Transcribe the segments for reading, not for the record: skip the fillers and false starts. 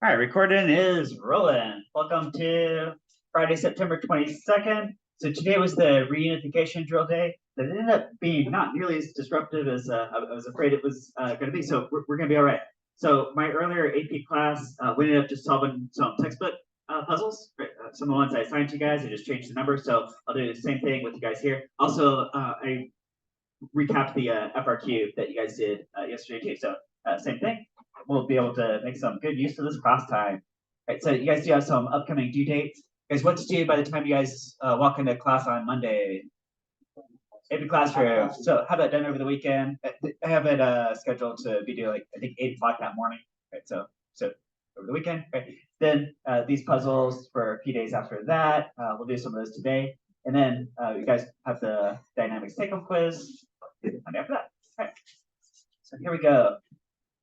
All right, recording is rolling. Welcome to Friday, September 22nd. So today was the reunification drill day. That ended up being not nearly as disruptive as I was afraid it was going to be. So we're going to be all right. So my earlier AP class, we ended up just solving some textbook puzzles. Right? Some of the ones I assigned to you guys, I just changed the number. So I'll do the same thing with you guys here. Also, I recapped the FRQ that you guys did yesterday too. So same thing. We'll be able to make some good use of this class time. All right, so you guys do have some upcoming due dates. Guys, what to do by the time you guys walk into class on Monday? AP classroom. So have that done over the weekend. I have it scheduled to be due like I think 8 o'clock that morning. Right, so over the weekend. Right. Then these puzzles for a few days after that. We'll do some of those today. And then you guys have the dynamics take-home quiz after that. All right. So here we go.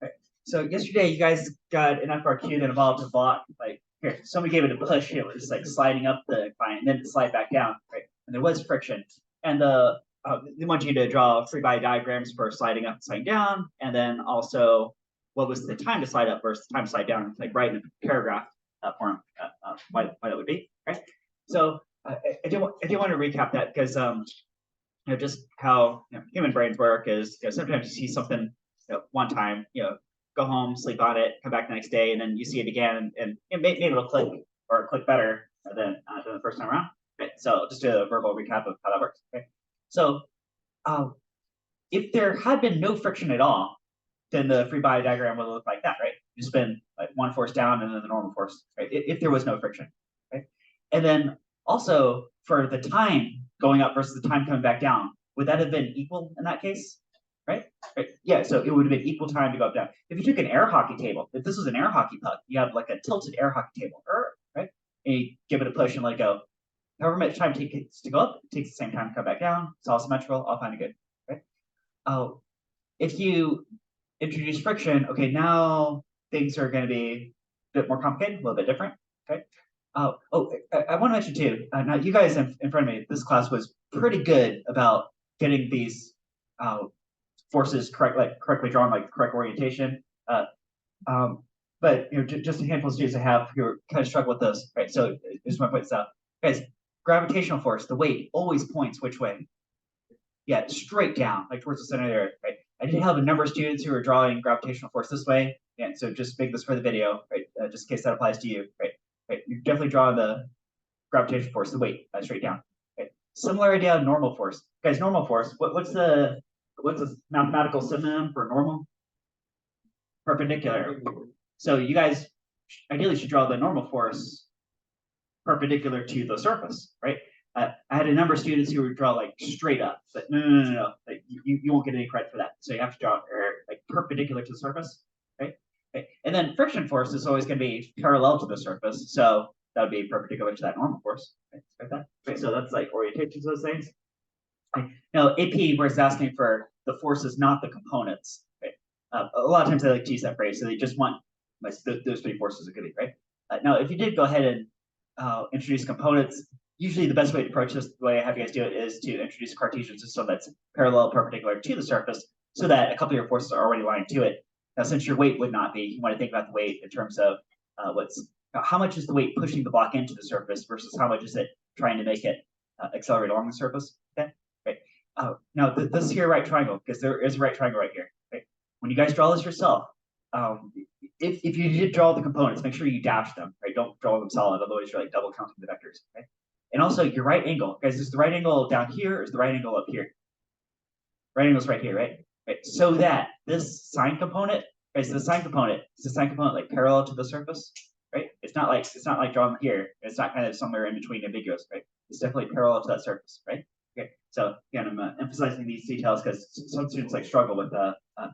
Right. So yesterday you guys got an FRQ that involved a block. Like here, somebody gave it a push. It was like sliding up the client and then it slide back down. Right. And there was friction. And they want you to draw free body diagrams for sliding up and sliding down, and then also what was the time to slide up versus the time to slide down, like write in a paragraph form why that would be, right? So I do want to recap that because just how human brains work is sometimes you see something one time, go home, sleep on it, come back the next day, and then you see it again, and maybe it'll click or click better than the first time around. Right? So just a verbal recap of how that works. Okay? So if there had been no friction at all, then the free body diagram would look like that, right? You spin like one force down and then the normal force, right? If there was no friction, right? And then also for the time going up versus the time coming back down, would that have been equal in that case? Right? Right? Yeah, so it would have been equal time to go up down. If you took an air hockey table, if this was an air hockey puck, you have like a tilted air hockey table, right? And you give it a push and let go. However much time it takes to go up, it takes the same time to come back down. It's all symmetrical, all kind of good. Right? If you introduce friction, okay, now things are going to be a bit more complicated, a little bit different. Okay. I want to mention too. Now, you guys in front of me, this class was pretty good about getting these forces correctly drawn, like correct orientation. But just a handful of students I have who kind of struggle with this, right? So just want to point this out, guys. Gravitational force, the weight always points which way? Yeah, straight down, like towards the center there, right? I did have a number of students who were drawing gravitational force this way, and so just make this for the video, right? Just in case that applies to you, right? Right, you're definitely drawing the gravitational force, the weight, straight down. Right? Similar idea of normal force, guys. Normal force. What's the mathematical synonym for normal? Perpendicular. So you guys ideally should draw the normal force perpendicular to the surface, right? I had a number of students who would draw like straight up, but no. Like, you won't get any credit for that. So you have to draw like perpendicular to the surface, right? Okay. And then friction force is always going to be parallel to the surface, so that would be perpendicular to that normal force, right? Like that. Right. So that's like orientations of those things. Okay. Now AP, where it's asking for the forces, not the components. Right? A lot of times they like to use that phrase, so they just want like, those three forces are going to be right. Now, if you did go ahead and introduce components, usually the best way to approach this, the way I have you guys do it, is to introduce a Cartesian system that's parallel, perpendicular to the surface, so that a couple of your forces are already lying to it. Now, since your weight would not be, you want to think about the weight in terms of how much is the weight pushing the block into the surface versus how much is it trying to make it accelerate along the surface. Okay, right. Now, this here right triangle, because there is a right triangle right here. Right? When you guys draw this yourself, if you did draw the components, make sure you dash them, right? Don't draw them solid, otherwise you're like double counting the vectors, right? And also your right angle, guys, is the right angle down here or is the right angle up here? Right angle is right here, right? Right. So that this sine component, right? So the sine component is the sine component like parallel to the surface, right? It's not like drawn here. It's not kind of somewhere in between ambiguous, right? It's definitely parallel to that surface, right? Okay. So again, I'm emphasizing these details because some students like struggle with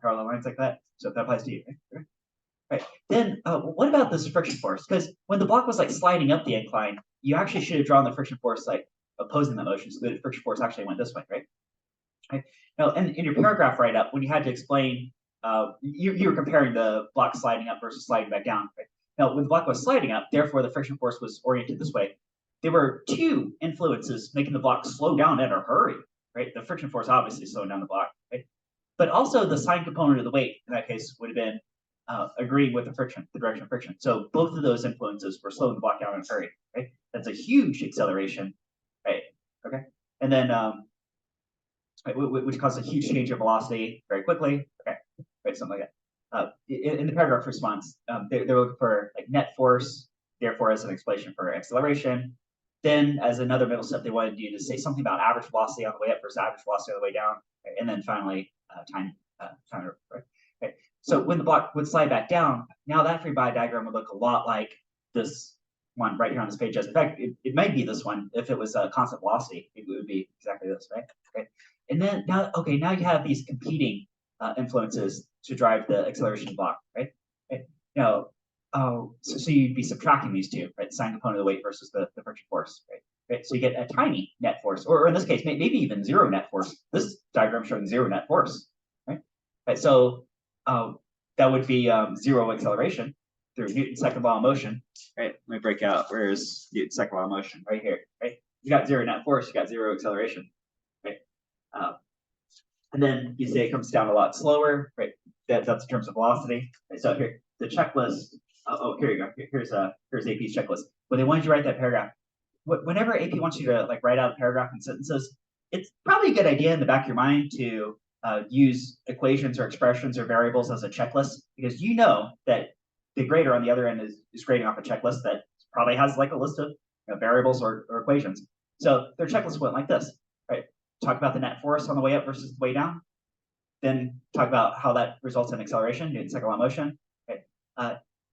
parallel lines like that. So if that applies to you, right? Right. Then what about this friction force? Because when the block was like sliding up the incline, you actually should have drawn the friction force like opposing the motion, so the friction force actually went this way, right? Right. Now, in your paragraph write up, when you had to explain, you were comparing the block sliding up versus sliding back down. Right? Now, when the block was sliding up, therefore the friction force was oriented this way. There were two influences making the block slow down in a hurry. Right. The friction force obviously slowing down the block. Right. But also the sine component of the weight in that case would have been agreeing with the direction of friction. So both of those influences were slowing the block down in a hurry, right? That's a huge acceleration, right? Okay, and then right, which causes a huge change of velocity very quickly. Okay, right, something like that. In the paragraph response, they're looking for like net force, therefore as an explanation for acceleration. Then as another middle step, they wanted you to say something about average velocity on the way up versus average velocity on the way down. Right? And then finally, time, right? Okay. So when the block would slide back down, now that free body diagram would look a lot like this one right here on this page. In fact, it might be this one if it was a constant velocity. It would be exactly this, right? Okay. And then now, okay, now you have these competing influences to drive the acceleration block, right? Right? Now, so you'd be subtracting these two, right? The sine component of the weight versus the friction force, right? Right? So you get a tiny net force, or in this case, maybe even zero net force. This diagram showing zero net force, right? Right, so that would be zero acceleration through Newton's second law of motion, right? Let me break out, where's Newton's second law of motion? Right here, right? You got zero net force, you got zero acceleration, right? And then you say it comes down a lot slower, right? That's in terms of velocity. Right? So here, the checklist. Here you go. Here's AP's checklist. When they wanted you to write that paragraph, whenever AP wants you to like write out a paragraph in sentences, it's probably a good idea in the back of your mind to use equations or expressions or variables as a checklist, because you know that the grader on the other end is grading off a checklist that probably has like a list of variables or equations. So their checklist went like this, right? Talk about the net force on the way up versus the way down. Then talk about how that results in acceleration, Newton's second law of motion. Okay.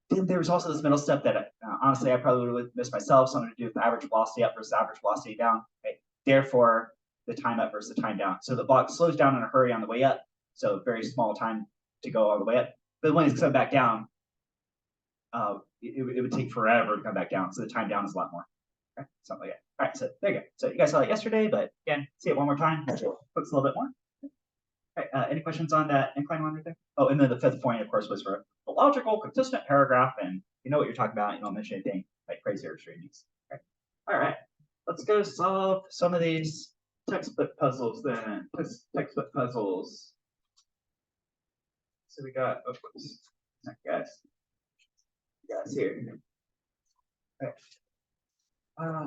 Then there was also this middle step that honestly I probably would have missed myself, something to do with the average velocity up versus average velocity down. Okay. Therefore, the time up versus the time down. So the block slows down in a hurry on the way up, so very small time to go all the way up. But when it's coming back down, it would take forever to come back down. So the time down is a lot more. Okay, something like that. All right, so there you go. So you guys saw it yesterday, but again, see it one more time. Clicks a little bit more. All right, any questions on that incline one right there? Oh, and then the fifth point, of course, was for a logical, consistent paragraph, and you know what you're talking about. You don't mention anything like crazy or extraneous. Okay. All right, let's go solve some of these textbook puzzles then. Textbook puzzles. So we got, oh, whoops, guys here. Okay.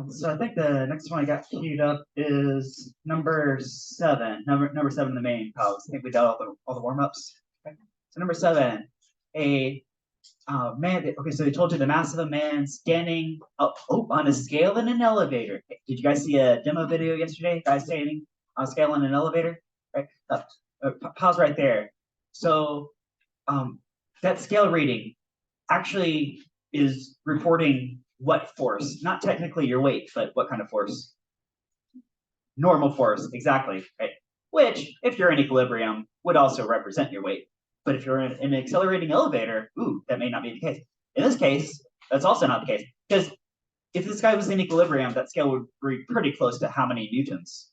So I think the next one I got queued up is number 7. Number 7 in the main pals. I think we did all the warm-ups. Okay. So number 7, a man. Okay, so they told you the mass of a man standing up on a scale in an elevator. Did you guys see a demo video yesterday? Guys standing on a scale in an elevator, right? Pause right there. So that scale reading actually is reporting what force, not technically your weight, but what kind of force? Normal force, exactly, right? Which, if you're in equilibrium, would also represent your weight. But if you're in an accelerating elevator, ooh, that may not be the case. In this case, that's also not the case, because if this guy was in equilibrium, that scale would be pretty close to how many newtons?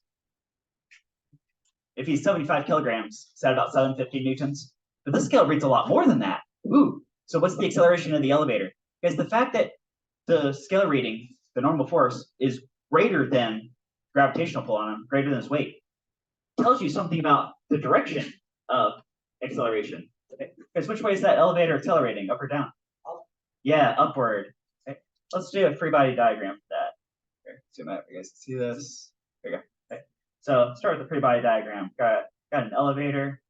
If he's 75 kilograms, is that about 750 newtons? But this scale reads a lot more than that. Ooh, so what's the acceleration of the elevator? Because the fact that the scale reading, the normal force, is greater than gravitational pull on him, greater than his weight, tells you something about the direction of acceleration. Okay. Because which way is that elevator accelerating, up or down? Up. Yeah, upward. Okay. Let's do a free body diagram for that. Here, zoom out, you guys can see this. There you go. Okay. So start with the free body diagram. Got an elevator,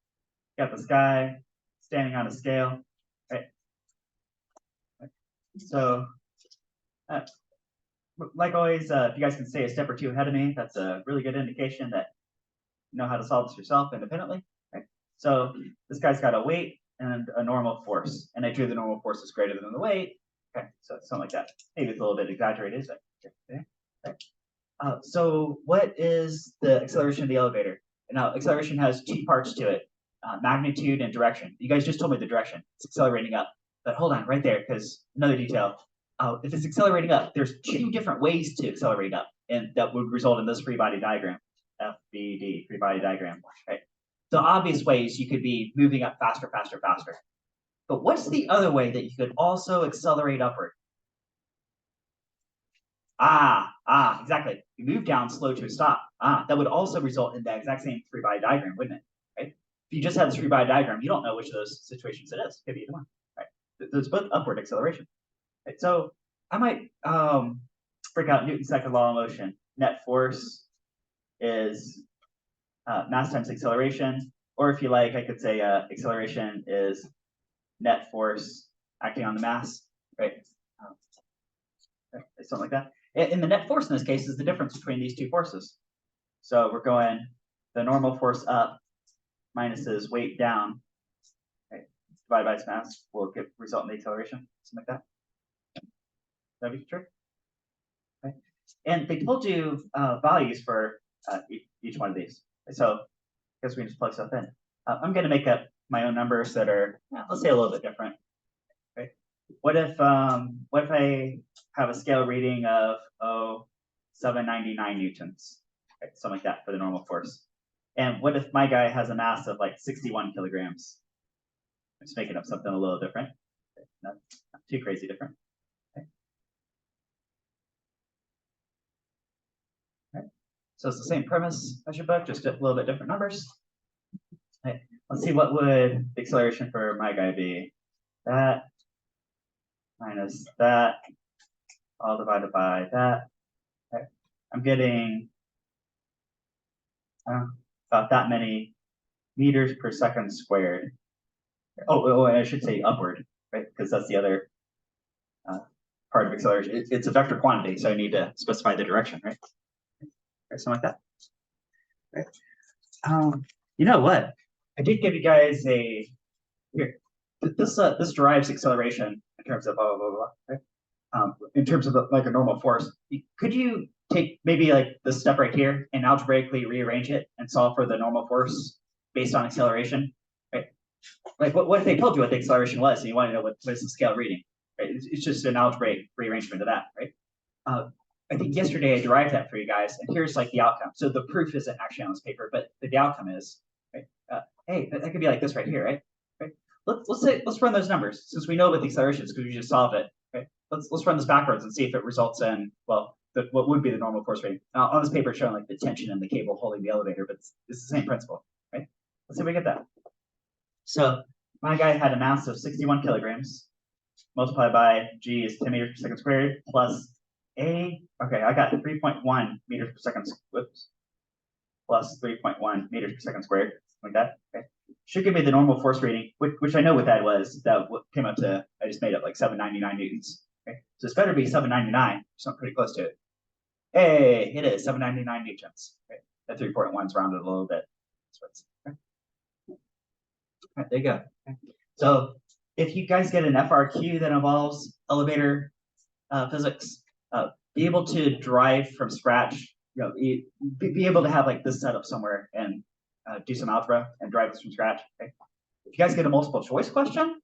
got this guy standing on a scale, right? So like always, if you guys can stay a step or two ahead of me, that's a really good indication that you know how to solve this yourself independently. Right? So this guy's got a weight and a normal force, and I drew the normal force is greater than the weight. Okay, so something like that. Maybe it's a little bit exaggerated, but okay. Right. So what is the acceleration of the elevator? Now, acceleration has 2 parts to it, magnitude and direction. You guys just told me the direction. It's accelerating up. But hold on right there, because another detail. If it's accelerating up, there's 2 different ways to accelerate up, and that would result in this free body diagram, FBD, free body diagram, right? The obvious ways you could be moving up faster, faster, faster. But what's the other way that you could also accelerate upward? Exactly. You move down slow to a stop. That would also result in the exact same free body diagram, wouldn't it? Right? If you just had this free body diagram, you don't know which of those situations it is. Could be either one. Right? There's both upward acceleration. Right? So I might break out Newton's second law of motion. Net force is mass times acceleration, or if you like, I could say acceleration is net force acting on the mass, right? Something like that. And the net force in this case is the difference between these two forces. So we're going the normal force up minus his weight down, right? Divided by its mass will get result in the acceleration, something like that. That'd be true. Okay. And they told you values for each one of these. So I guess we can just plug stuff in. I'm going to make up my own numbers that are, let's say, a little bit different. Okay. What if I have a scale reading of 799 newtons, right? Something like that for the normal force. And what if my guy has a mass of like 61 kilograms? I'm just making up something a little different. Okay. Not too crazy different. Okay. Okay. So it's the same premise as your book, just a little bit different numbers. Okay. Let's see, what would the acceleration for my guy be? That minus that, all divided by that. Okay. I'm getting about that many meters per second squared. Oh, I should say upward, right? Because that's the other part of acceleration. It's a vector quantity, so I need to specify the direction, right? Or something like that. Right. You know what? I did give you guys a here. This derives acceleration in terms of blah blah blah blah. Right? In terms of like a normal force. Could you take maybe like the step right here and algebraically rearrange it and solve for the normal force based on acceleration? Right? Like what if they told you what the acceleration was and you want to know what is the scale reading? Right? It's just an algebraic rearrangement of that, right? I think yesterday I derived that for you guys, and here's like the outcome. So the proof isn't actually on this paper, but the outcome is, right? Hey, that could be like this right here, right? Right? Let's run those numbers since we know what the acceleration is because we just solved it. Right? Let's run this backwards and see if it results in what would be the normal force rating. On this paper, it's showing like the tension in the cable holding the elevator, but it's the same principle, right? Let's see if we get that. So my guy had a mass of 61 kilograms multiplied by G is 10 meters per second squared plus A. Okay, I got 3.1 meters per second. Whoops. Plus 3.1 meters per second squared, like that. Okay. Should give me the normal force rating, which I know what that was. That came up to, I just made up like 799 newtons. Okay, so it's better to be 799, something pretty close to it. Hey, it is 799 newtons. Okay. That 3.1 is rounded a little bit. Okay. All right, there you go. Okay. So if you guys get an FRQ that involves elevator physics, be able to drive from scratch, be able to have like this set up somewhere and do some algebra and drive this from scratch. Okay? If you guys get a multiple choice question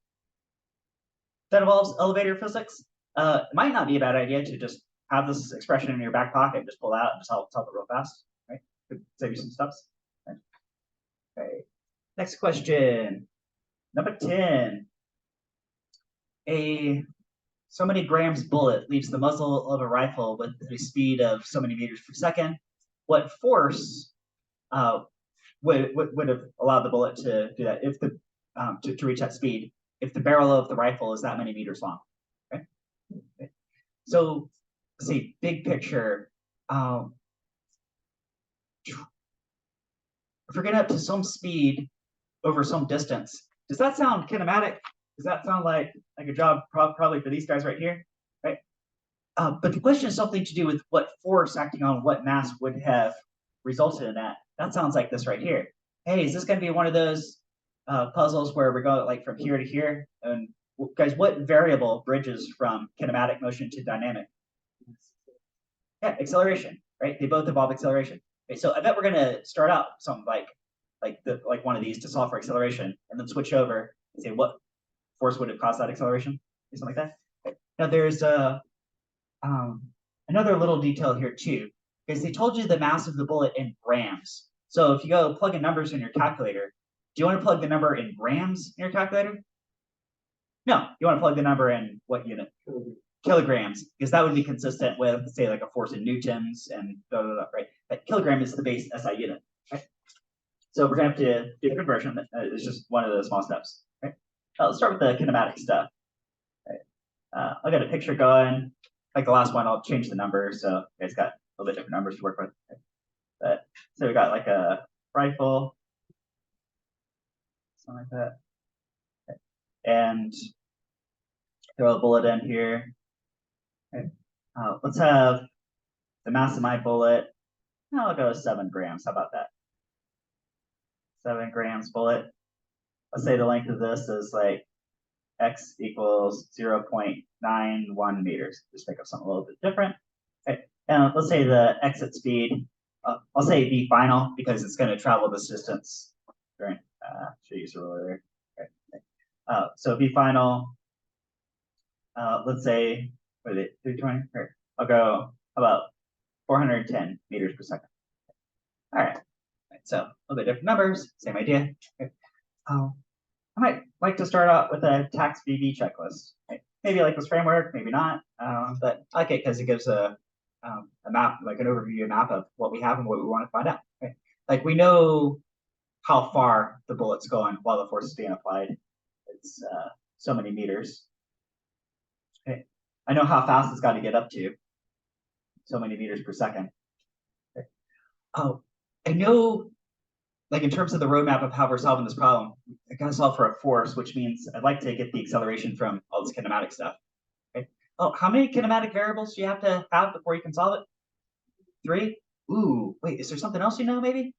that involves elevator physics, it might not be a bad idea to just have this expression in your back pocket and just pull it out and just solve it real fast. Right? Could save you some steps. Right? Okay. Next question. Number 10. So many grams bullet leaves the muzzle of a rifle with a speed of so many meters per second. What force would have allowed the bullet to do that if the to reach that speed if the barrel of the rifle is that many meters long? Okay. So let's see, big picture. If we're getting up to some speed over some distance, does that sound kinematic? Does that sound like a job probably for these guys right here, right? But the question is something to do with what force acting on what mass would have resulted in that. That sounds like this right here. Hey, is this going to be one of those puzzles where we're going like from here to here? And guys, what variable bridges from kinematic motion to dynamic? Yeah, acceleration, right? They both involve acceleration. Okay, so I bet we're going to start out something like one of these to solve for acceleration, and then switch over and say what force would have caused that acceleration, or something like that. Okay. Now there's another little detail here too, because they told you the mass of the bullet in grams. So if you go plug in numbers in your calculator, do you want to plug the number in grams in your calculator? No, you want to plug the number in what unit? Kilograms, because that would be consistent with, say, like a force in newtons and blah, blah, blah, right? But kilogram is the base SI unit, right? So we're going to have to do the conversion. It's just one of the small steps, right? Let's start with the kinematic stuff. I'll get a picture going. Like the last one, I'll change the numbers, so you guys got a little bit different numbers to work with. But so we got like a rifle, something like that, and throw a bullet in here. Okay. Let's have the mass of my bullet. I'll go 7 grams. How about that? 7 grams bullet. Let's say the length of this is like x equals 0.91 meters. Just think of something a little bit different. Okay. And let's say the exit speed, I'll say v final because it's going to travel this distance during, should use a ruler. Okay. So v final, let's say, what is it, 320? Here, I'll go about 410 meters per second. All right. So a little bit different numbers, same idea. Okay. I might like to start out with a tax VB checklist. Right? Maybe like this framework, maybe not, but I like it because it gives a map, like an overview map of what we have and what we want to find out. Right? Like we know how far the bullet's going while the force is being applied. It's so many meters. Okay. I know how fast it's got to get up to, so many meters per second. Okay. Oh, I know, like in terms of the roadmap of how we're solving this problem, I gotta solve for a force, which means I'd like to get the acceleration from all this kinematic stuff. Okay. Oh, how many kinematic variables do you have to have before you can solve it? 3? Ooh, wait, is there something else you know maybe?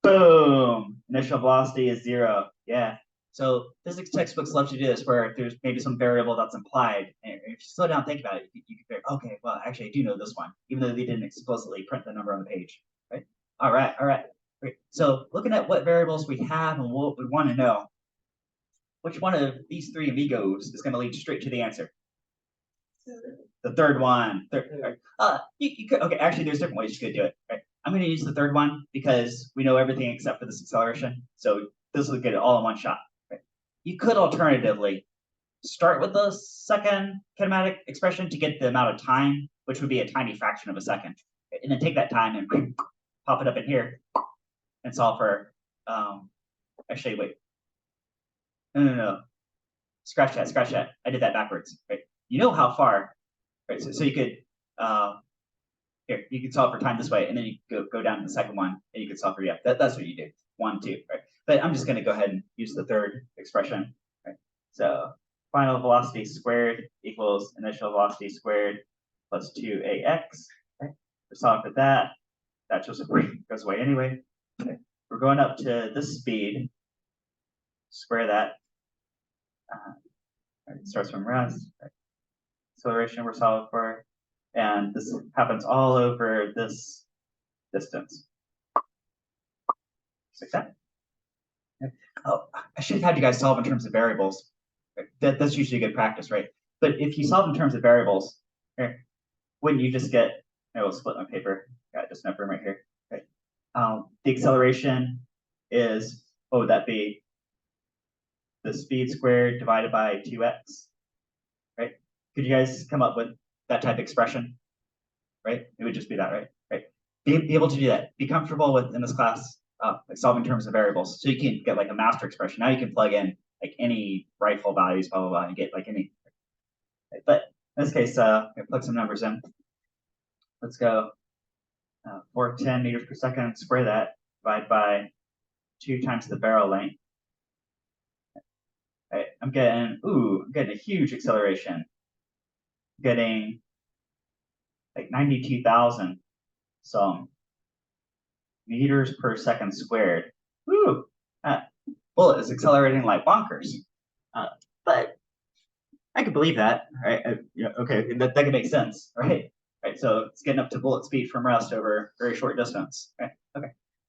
Boom! Initial velocity is 0. Yeah. So physics textbooks love to do this where there's maybe some variable that's implied. And if you slow down and think about it, you can figure, okay, well, actually, I do know this one, even though they didn't explicitly print the number on the page. Right? All right. Great. So looking at what variables we have and what we want to know, which one of these 3 amigos is going to lead straight to the answer? The third one. You could, okay, actually, there's different ways you could do it. Right? I'm going to use the third one because we know everything except for this acceleration. So this will get it all in one shot. Right? You could alternatively start with the second kinematic expression to get the amount of time, which would be a tiny fraction of a second. And then take that time and pop it up in here and solve for, actually, wait. No. Scratch that. I did that backwards, right? You know how far, right? So you could, here, you could solve for time this way, and then you go down to the second one, and you could solve for, yeah, that's what you do, 1, 2, right? But I'm just gonna go ahead and use the third expression, right? So final velocity squared equals initial velocity squared plus 2ax, right? We're solving for that. That just goes away anyway. Okay. We're going up to this speed, square that. It starts from rest, right? Acceleration we're solving for, and this happens all over this distance. Just like that. Okay. Oh, I should have had you guys solve in terms of variables. That's usually good practice, right? But if you solve in terms of variables, here, wouldn't you just get, I will split my paper, got just enough room right here. Okay. The acceleration is, what would that be? The speed squared divided by 2x, right? Could you guys come up with that type of expression, right? It would just be that, right? Be able to do that. Be comfortable with, in this class, like solving terms of variables. So you can get like a master expression. Now you can plug in like any rifle values, blah, blah, blah, and get like any. Right? But in this case, plug some numbers in. Let's go 410 meters per second, square that, divide by 2 times the barrel length. Right, I'm getting a huge acceleration. I'm getting like 92,000 some meters per second squared. Woo! That bullet is accelerating like bonkers. But I can believe that, right? Okay, that can make sense, right? Right, so it's getting up to bullet speed from rest over a very short distance, right? Okay,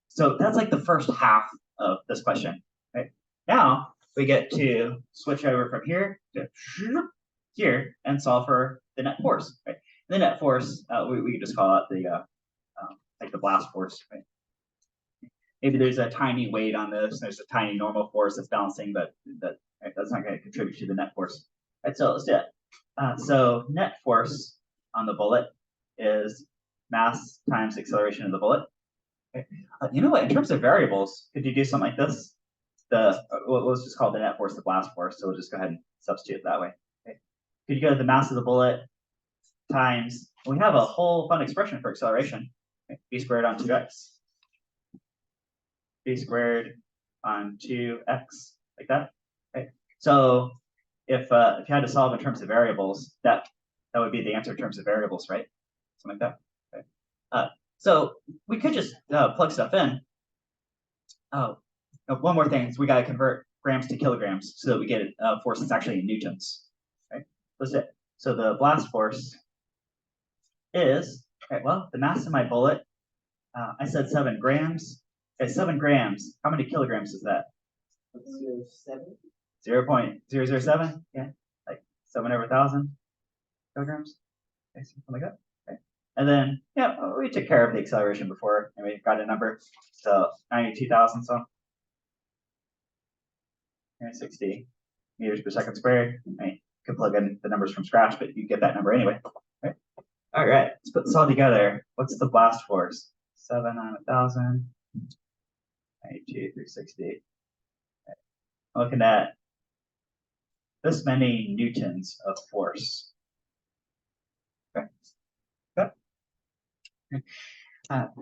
so that's like the first half of this question, right? Now we get to switch over from here to here and solve for the net force, right? The net force, we could just call it the like the blast force, right? Maybe there's a tiny weight on this, there's a tiny normal force that's balancing, but that's not going to contribute to the net force. Right, so let's do it. So net force on the bullet is mass times acceleration of the bullet. Okay. You know what? In terms of variables, could you do something like this? Let's just call the net force the blast force. So we'll just go ahead and substitute that way. Okay. Could you go to the mass of the bullet times, we have a whole fun expression for acceleration, okay, v squared on 2x. V squared on 2x, like that. Okay. So if you had to solve in terms of variables, that would be the answer in terms of variables, right? Something like that. Okay. So we could just plug stuff in. Oh, one more thing is we got to convert grams to kilograms so that we get a force that's actually in newtons. Right? That's it. So the blast force is, okay, well, the mass of my bullet, I said 7 grams. Okay, 7 grams. How many kilograms is that? 0.007? Yeah, like 7 over 1,000 kilograms. Okay, something like that. Okay. And then, yeah, we took care of the acceleration before, and we got a number. So 92,000 some. 60 meters per second squared. You could plug in the numbers from scratch, but you get that number anyway. Right? All right, let's put this all together. What's the blast force? 7 on 1,000. 92, 360. Okay. Looking at this many newtons of force. Okay.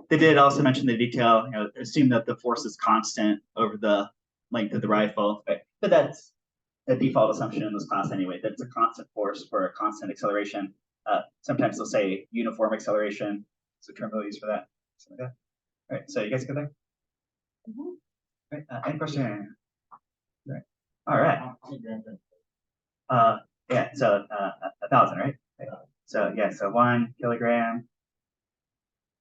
They did also mention the detail, assume that the force is constant over the length of the rifle, right? But that's a default assumption in this class anyway. That's a constant force for a constant acceleration. Sometimes they'll say uniform acceleration. It's a term they'll use for that. Something like that. All right, so you guys good there? Mm-hmm. Right, any question? Right. All right. Yeah, so 1,000, right? Okay. So yeah, so 1 kilogram,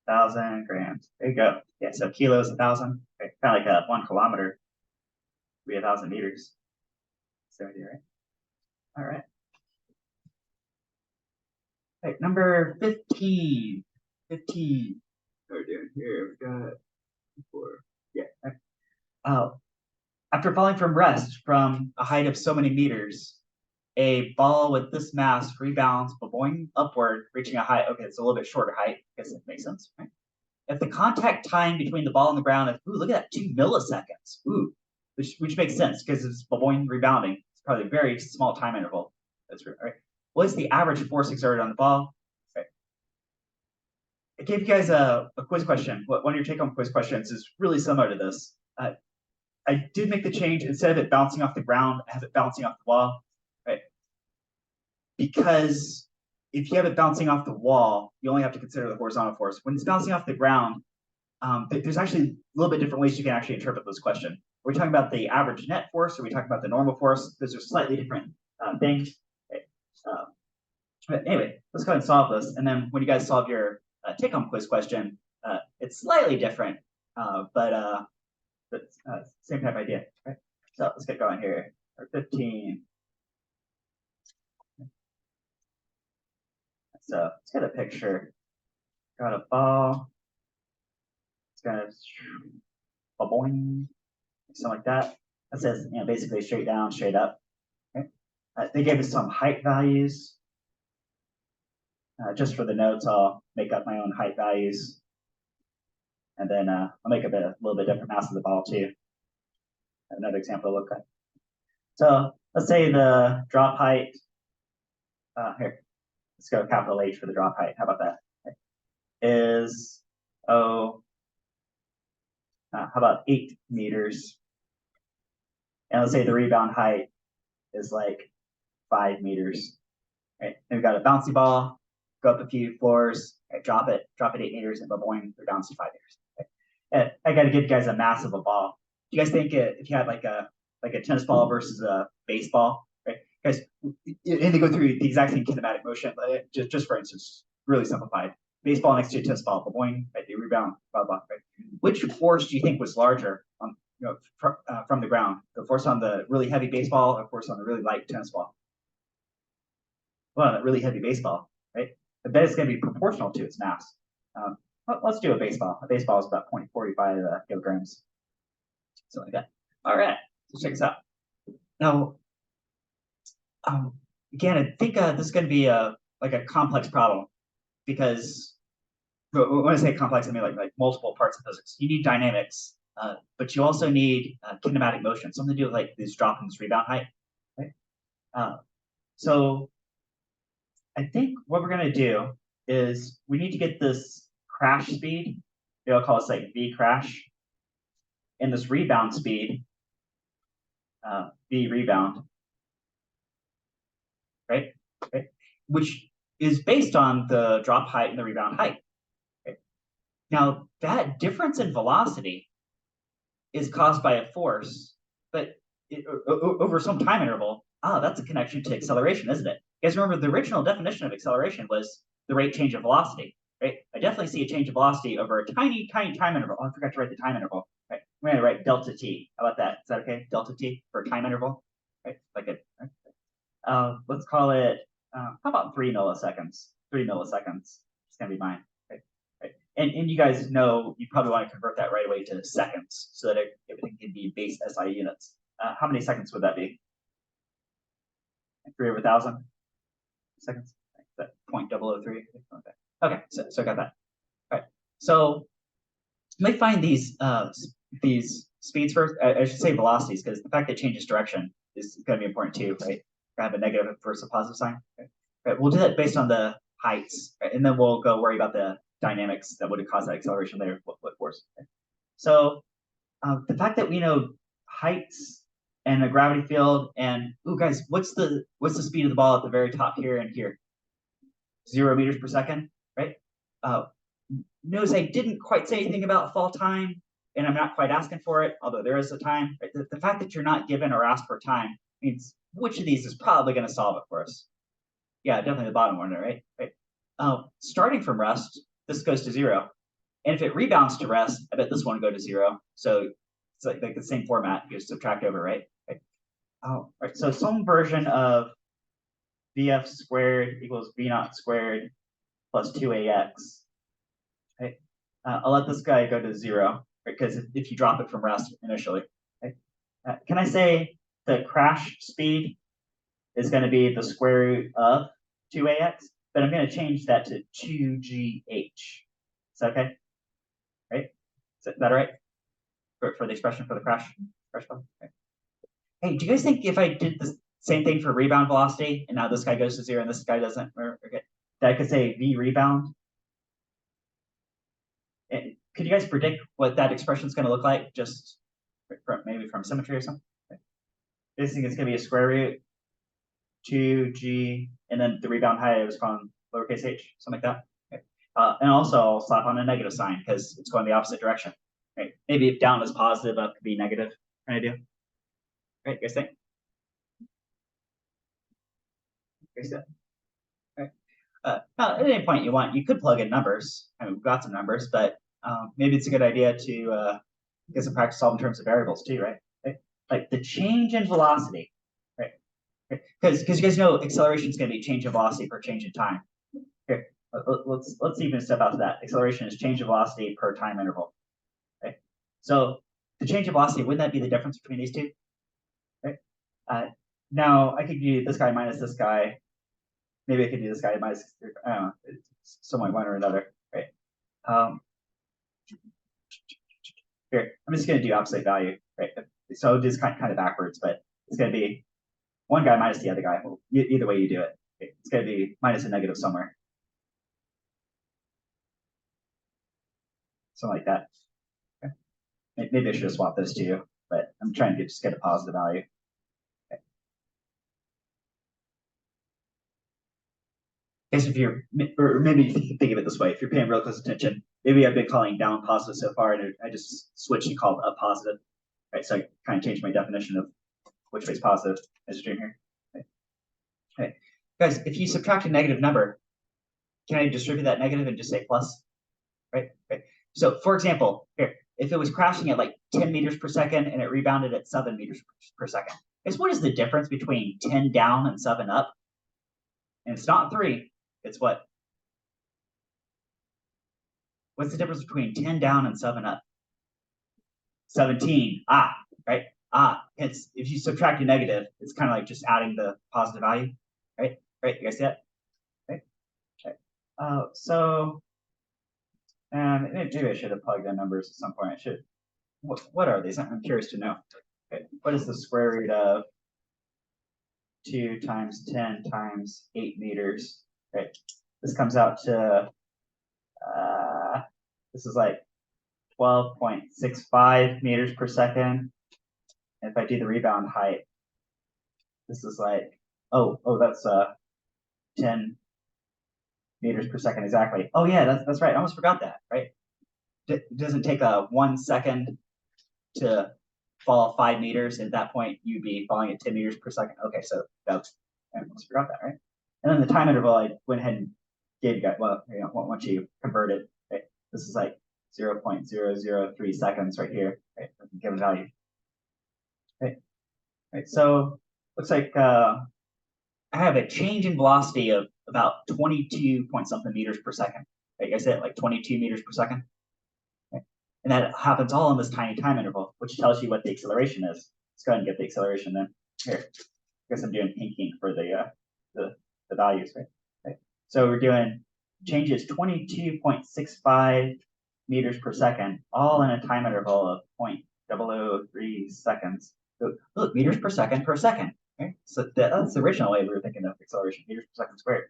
1,000 grams. There you go. Yeah, so kilos, 1,000. Okay, kind of like 1 kilometer would be 1,000 meters. 70, right? All right. Okay, number 15. 15. What are we doing here? We got 4. Yeah. After falling from rest from a height of so many meters, a ball with this mass rebounds, boing, upward, reaching a height. Okay, it's a little bit shorter height. I guess it makes sense, right? If the contact time between the ball and the ground is, ooh, look at that, 2 milliseconds. Ooh, which makes sense because it's boing rebounding. It's probably a very small time interval. That's right. What is the average force exerted on the ball? Right. I gave you guys a quiz question. One of your take-home quiz questions is really similar to this. I did make the change, instead of it bouncing off the ground, I have it bouncing off the wall, right? Because if you have it bouncing off the wall, you only have to consider the horizontal force. When it's bouncing off the ground, there's actually a little bit different ways you can actually interpret this question. Are we talking about the average net force? Or are we talking about the normal force? Those are slightly different things. Okay. But anyway, let's go ahead and solve this. And then when you guys solve your take-home quiz question, it's slightly different, but same type of idea, right? So let's get going here. 15. So let's get a picture. Got a ball. It's gonna boing, something like that. That says, basically straight down, straight up. Okay. They gave us some height values. Just for the notes, I'll make up my own height values. And then I'll make a little bit different mass of the ball too. Another example to look at. So let's say the drop height, here, let's go capital H for the drop height. How about that? Okay. Is, how about 8 meters? And let's say the rebound height is like 5 meters. Right? And we've got a bouncy ball, go up a few floors, right? drop it 8 meters, and boing, rebounds to 5 meters. Okay? And I got to give you guys a mass of a ball. Do you guys think if you had like a tennis ball versus a baseball, right? Guys, and they go through the exact same kinematic motion, but just for instance, really simplified. Baseball next to a tennis ball, boing, right? They rebound, blah blah. Right? Which force do you think was larger on from the ground? The force on the really heavy baseball, or force on the really light tennis ball? Well, that really heavy baseball, right? I bet it's going to be proportional to its mass. Let's do a baseball. A baseball is about 0.45 kilograms, something like that. All right, so check this out. Now, again, I think this is going to be like a complex problem, because when I say complex, I mean like multiple parts of physics. You need dynamics, but you also need kinematic motion, something to do with like this drop and this rebound height. Right? So I think what we're gonna do is we need to get this crash speed, I'll call this like V crash, and this rebound speed, V rebound, right? Okay. Which is based on the drop height and the rebound height. Okay. Now that difference in velocity is caused by a force, but over some time interval, that's a connection to acceleration, isn't it? You guys remember the original definition of acceleration was the rate change of velocity, right? I definitely see a change of velocity over a tiny, tiny time interval. Oh, I forgot to write the time interval, right? I'm gonna write delta t. How about that? Is that okay? Delta t for a time interval, right? Like it. Right? Let's call it. How about 3 milliseconds? 3 milliseconds. It's gonna be mine. Right? Right. And you guys know you probably want to convert that right away to seconds so that everything can be base SI units. How many seconds would that be? 3/1000 seconds? That 0.003? Okay, so I got that. All right. So let me find these speeds first. I should say velocities, because the fact that it changes direction is going to be important too, right? I have a negative versus a positive sign. Okay. Right. We'll do that based on the heights, right? And then we'll go worry about the dynamics that would cause that acceleration later, what force. Okay. So the fact that we know heights and a gravity field, and guys, what's the speed of the ball at the very top here and here? 0 meters per second, right? Notice I didn't quite say anything about fall time, and I'm not quite asking for it, although there is a time. Right? The fact that you're not given or asked for time means which of these is probably going to solve it for us. Yeah, definitely the bottom one, right? Starting from rest, this goes to 0. And if it rebounds to rest, I bet this one will go to 0. So it's like the same format, you just subtract over, right? Right. So some version of VF squared equals V naught squared plus 2AX. Okay. I'll let this guy go to 0, right? Because if you drop it from rest initially. Okay. Can I say the crash speed is going to be the square root of 2AX? But I'm going to change that to 2GH. Is that okay? Right? Is that all right? For the expression for the crash ball? Okay. Hey, do you guys think if I did the same thing for rebound velocity, and now this guy goes to 0 and this guy doesn't, okay, that I could say V rebound? And could you guys predict what that expression is going to look like, just maybe from symmetry or something? Okay. This thing is going to be a square root 2G, and then the rebound height was from lowercase h, something like that. Okay. And also I'll slap on a negative sign because it's going the opposite direction. Right? Maybe if down is positive, up could be negative. Kind of deal. Right? You guys think? You guys think? Right. Now, at any point you want, you could plug in numbers. I mean, we've got some numbers, but maybe it's a good idea to get some practice solve in terms of variables too, right? Like the change in velocity, right? Because you guys know acceleration is going to be change in velocity per change in time. Here, let's even step out to that. Acceleration is change of velocity per time interval. Okay, so the change of velocity, wouldn't that be the difference between these two? Right. Now I could do this guy minus this guy. Maybe I could do this guy minus. I don't know. It's somewhat one or another, right? Here, I'm just going to do opposite value, right? So it is kind of backwards, but it's going to be one guy minus the other guy. Well, either way you do it, it's going to be minus a negative somewhere. Something like that. Okay. Maybe I should have swapped those two, but I'm trying to just get a positive value. Okay. I guess if you're, or maybe you can think of it this way, if you're paying real close attention, maybe I've been calling down positive so far, and I just switched and called up positive, right? So I kind of changed my definition of which way is positive as a dream here. Okay. Okay. Guys, if you subtract a negative number, can I distribute that negative and just say plus? Right? Right. So for example, here, if it was crashing at like 10 meters per second and it rebounded at 7 meters per second, guess what is the difference between 10 down and 7 up? And it's not 3, it's what? What's the difference between 10 down and 7 up? 17. Right? It's if you subtract a negative, it's kind of like just adding the positive value, right? Right? You guys see that? Right? Okay. So maybe I should have plugged in numbers at some point. I should. What are these? I'm curious to know. Okay. What is the square root of 2 times 10 times 8 meters, right? This comes out to, this is like 12.65 meters per second. And if I do the rebound height, this is like, oh, that's 10 meters per second exactly. Oh yeah, that's right. I almost forgot that, right? It doesn't take 1 second to fall 5 meters. At that point, you'd be falling at 10 meters per second. Okay, so that's, I almost forgot that, right? And then the time interval, I went ahead and gave you guys, well, once you convert it, right? This is like 0.003 seconds right here, right? Given value. Right, so looks like I have a change in velocity of about 22 point something meters per second. Like I said, like 22 meters per second. Okay. And that happens all in this tiny time interval, which tells you what the acceleration is. Let's go ahead and get the acceleration then. Here, I guess I'm doing pinking for the values, right? So we're doing changes 22.65 meters per second, all in a time interval of 0.003 seconds. So look, meters per second, right? So that's the original way we were thinking of acceleration, meters per second squared.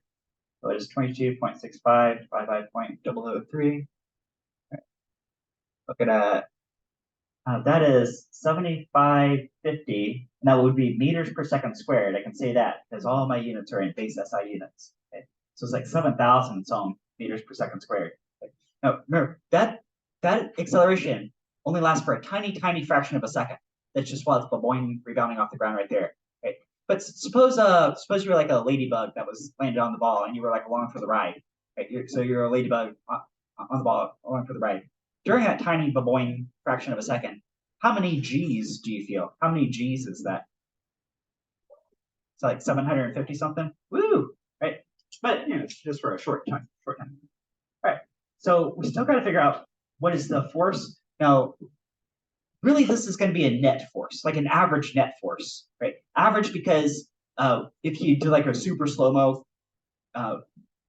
So it is 22.65 divided by 0.003. Right. Look at that. That is 7550, and that would be meters per second squared. I can say that because all my units are in base SI units. Okay? So it's like 7,000 some meters per second squared. Okay? Now remember that acceleration only lasts for a tiny fraction of a second. That's just while it's boing rebounding off the ground right there. Okay? But suppose you were like a ladybug that was landed on the ball and you were like along for the ride. Right? So you're a ladybug on the ball along for the ride. During that tiny boing fraction of a second, how many G's do you feel? How many G's is that? It's like 750 something. Woo! Right? But just for a short time. All right. So we still got to figure out what is the force. Now, really, this is going to be a net force, like an average net force, right? Average because if you do like a super slow-mo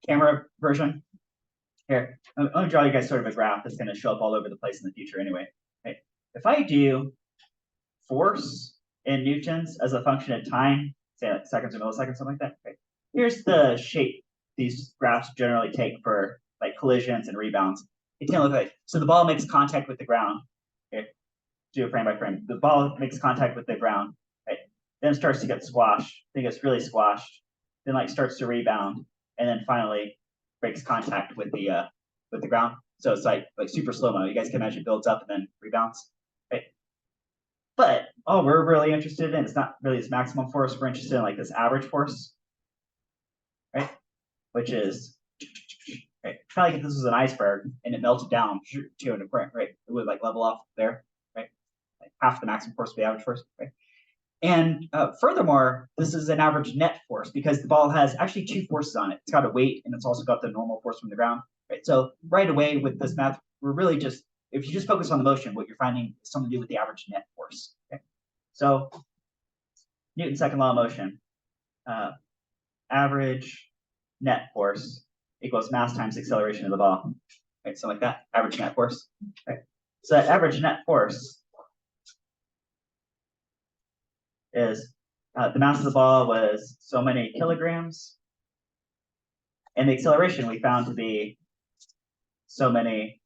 camera version, here, I'm going to draw you guys sort of a graph that's going to show up all over the place in the future anyway. Right? If I do force in newtons as a function of time, say like seconds or milliseconds, something like that, right? Here's the shape these graphs generally take for like collisions and rebounds. It can look like, so the ball makes contact with the ground. Okay? Do it frame by frame. The ball makes contact with the ground, right? Then it starts to get squashed. Then it gets really squashed. Then like starts to rebound, and then finally breaks contact with the ground. So it's like super slow-mo. You guys can imagine it builds up and then rebounds, right? But all we're really interested in, it's not really this maximum force. We're interested in like this average force, right? Which is, right? Kind of like if this was an iceberg and it melted down to an point, right? It would like level off there, right? Like half the maximum force would be average force, right? And furthermore, this is an average net force because the ball has actually 2 forces on it. It's got a weight and it's also got the normal force from the ground. Right? So right away with this math, we're really just, if you just focus on the motion, what you're finding is something to do with the average net force. Okay? So Newton's second law of motion, average net force equals mass times acceleration of the ball. Right? So like that, average net force. Right? So that average net force is the mass of the ball was so many kilograms, and the acceleration we found to be so many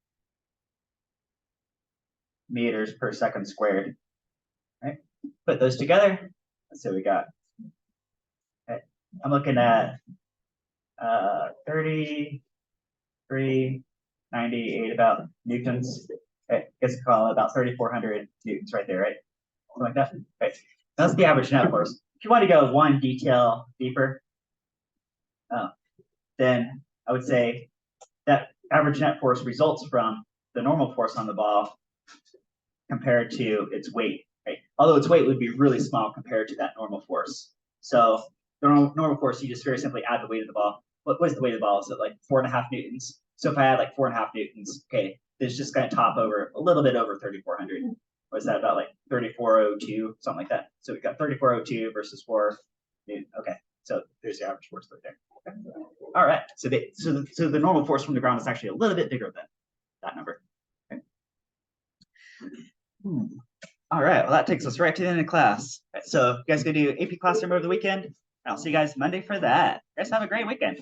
meters per second squared. Right? Put those together. Let's see what we got. Okay. I'm looking at 3398 about newtons. Okay. I guess we call it about 3,400 newtons right there, right? Something like that. Right. That's the average net force. If you want to go one detail deeper, then I would say that average net force results from the normal force on the ball compared to its weight, right? Although its weight would be really small compared to that normal force. So the normal force, you just very simply add the weight of the ball. What is the weight of the ball? Is it like 4.5 newtons? So if I add like 4.5 newtons, okay, it's just going to top over a little bit over 3,400. What is that, about like 3,402, something like that? So we got 3,402 versus 4 newton. Okay, so there's the average force right there. Okay. All right, so the normal force from the ground is actually a little bit bigger than that number. Okay. All right, well, that takes us right to the end of class. Right, so you guys gonna do AP classroom over the weekend? I'll see you guys Monday for that. Guys, have a great weekend.